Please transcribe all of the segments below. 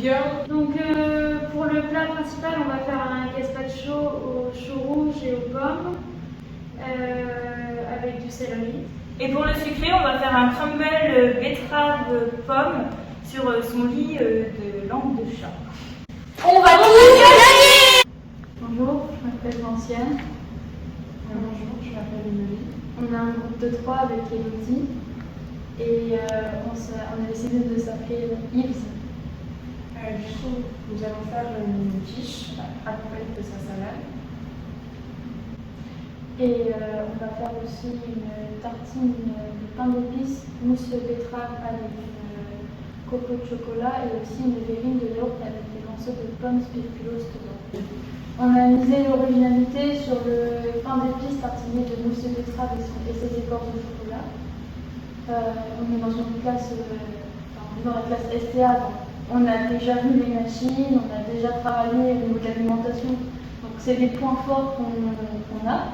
girl. Donc pour le plat principal, on va faire un gazpacho aux choux rouges et aux pommes avec du céleri. Et pour le sucré, on va faire un crumble betterave pomme sur son lit de langue de chat. On va tout gagner. Bonjour, je m'appelle Vinciane. Bonjour, je m'appelle Émilie. On a un groupe de 3 avec Elodie et on a décidé de s'appeler Yves. Du coup, nous allons faire une quiche accompagnée de sa salade. Et on va faire aussi une tartine de pain d'épices, mousse de betterave avec une coco de chocolat et aussi une verrine de yaourt avec des morceaux de pommes spéculoos dedans. On a misé l'originalité sur le pain d'épices tartiné de mousse de betterave et ses écorces de chocolat. On est dans une classe, on est dans la classe STA, donc on a déjà vu les machines, on a déjà travaillé au niveau de l'alimentation. Donc c'est des points forts qu'on a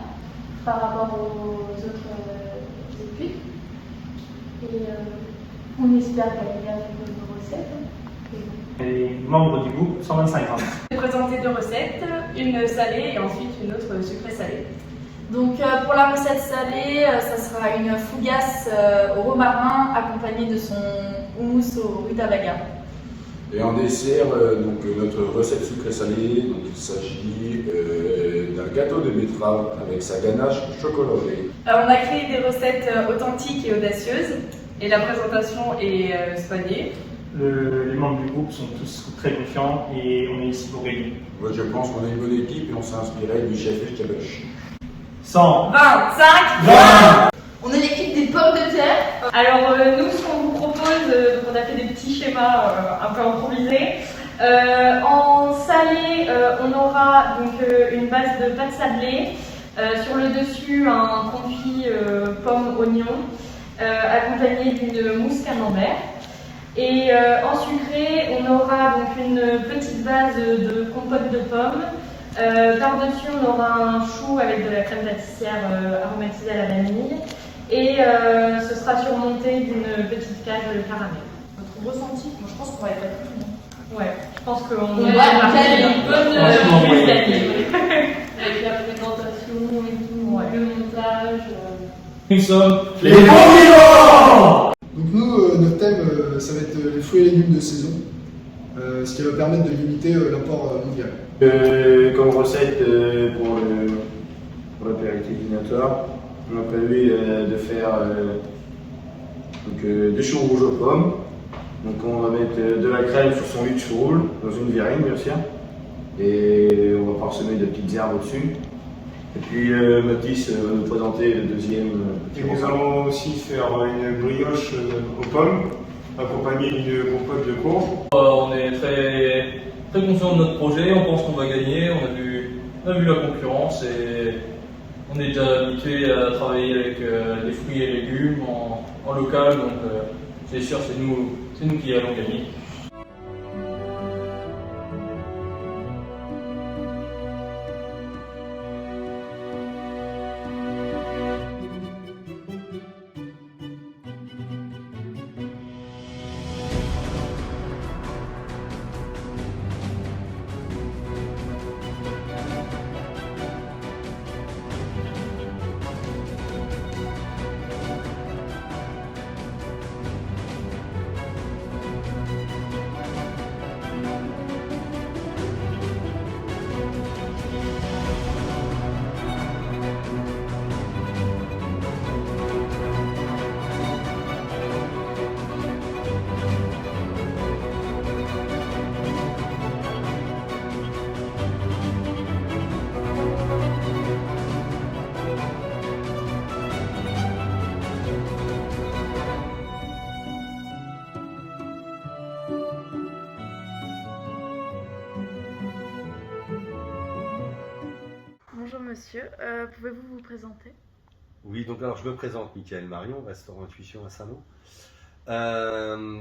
par rapport aux autres études. Et on espère gagner avec nos recettes. Les membres du groupe, 125 grammes. Je vais présenter 2 recettes, une salée et ensuite une autre sucrée salée. Donc pour la recette salée, ça sera une fougasse au romarin accompagnée de son houmous au rutabaga. Et en dessert, donc notre recette sucrée salée, donc il s'agit d'un gâteau de betterave avec sa ganache chocolatée. On a créé des recettes authentiques et audacieuses et la présentation est soignée. Les membres du groupe sont tous très confiants et on est ici pour gagner. Moi, je pense qu'on a une bonne équipe et on s'est inspiré du chef Elkabash. 100 25 20. On est l'équipe des pommes de terre. Alors nous, ce qu'on vous propose, on a fait des petits schémas un peu improvisés. En salé, on aura donc une base de pâte sablée. Sur le dessus, un confit pomme oignon accompagné d'une mousse camembert. Et en sucré, on aura donc une petite base de compote de pommes. Par-dessus, on aura un chou avec de la crème pâtissière aromatisée à la vanille. Et ce sera surmonté d'une petite cage de caramel. Notre ressenti, moi je pense qu'on va être là tout le monde. Ouais, je pense qu'on On est va parti gagner. une bonne Franchement, mise ouais. d'année. Avec la présentation et tout, Ouais. le montage. Nous sommes les bons vivants. Donc nous, notre thème, ça va être les fruits et légumes de saison, ce qui va permettre de limiter l'apport mondial. Comme recette pour l'apéritif dînatoire, on a prévu de faire des choux rouges aux pommes. Donc on va mettre de la crème sur son lit de choux rouges, dans une verrine bien sûr. Et on va parsemer de petites herbes au-dessus. Et puis Mathis va nous présenter le deuxième Et petit nous repas. allons aussi faire une brioche aux pommes, accompagnée d'une compote de courge. On est très, très confiant de notre projet, on pense qu'on va gagner, on a vu la concurrence et on est déjà habitué à travailler avec des fruits et légumes en local, donc c'est sûr c'est nous qui allons gagner. Bonjour monsieur, pouvez-vous vous présenter? Oui, donc alors je me présente, Mickaël Marion, restaurant Intuition à Saint-Lô.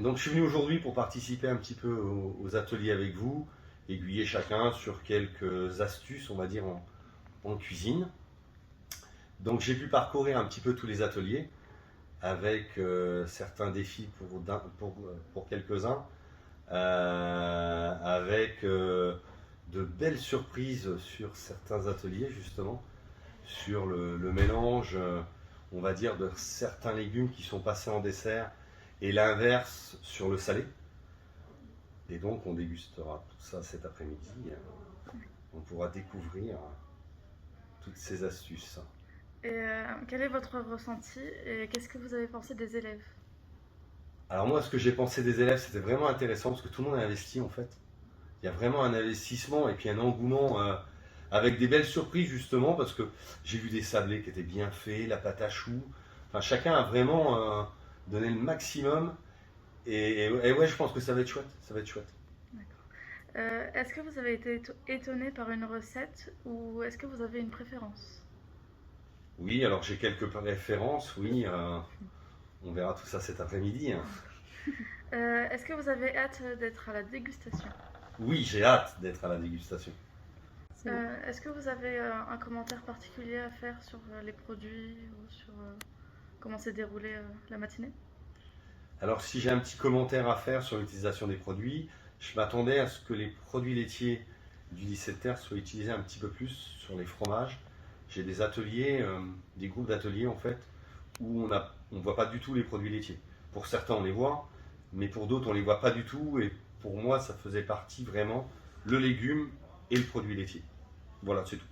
Donc je suis venu aujourd'hui pour participer un petit peu aux ateliers avec vous, aiguiller chacun sur quelques astuces, on va dire, en cuisine. Donc j'ai pu parcourir un petit peu tous les ateliers avec certains défis pour quelques-uns, avec de belles surprises sur certains ateliers justement, sur le mélange, on va dire, de certains légumes qui sont passés en dessert et l'inverse sur le salé. Et donc on dégustera tout ça cet après-midi. On pourra découvrir toutes ces astuces. Et quel est votre ressenti et qu'est-ce que vous avez pensé des élèves? Alors moi, ce que j'ai pensé des élèves, c'était vraiment intéressant parce que tout le monde a investi en fait. Il y a vraiment un investissement et puis un engouement avec des belles surprises justement parce que j'ai vu des sablés qui étaient bien faits, la pâte à choux. Enfin, chacun a vraiment donné le maximum et ouais, je pense que ça va être chouette. Ça va être chouette. Est-ce que vous avez été étonné par une recette ou est-ce que vous avez une préférence? Oui, alors j'ai quelques préférences, oui. On verra tout ça cet après-midi. Est-ce que vous avez hâte d'être à la dégustation? Oui, j'ai hâte d'être à la dégustation. Est-ce que vous avez un commentaire particulier à faire sur les produits ou sur comment s'est déroulée la matinée? Alors si j'ai un petit commentaire à faire sur l'utilisation des produits, je m'attendais à ce que les produits laitiers du 17 Terre soient utilisés un petit peu plus sur les fromages. J'ai des ateliers, des groupes d'ateliers en fait, où on ne voit pas du tout les produits laitiers. Pour certains on les voit, mais pour d'autres on ne les voit pas du tout et pour moi ça faisait partie vraiment le légume et le produit laitier. Voilà, c'est tout.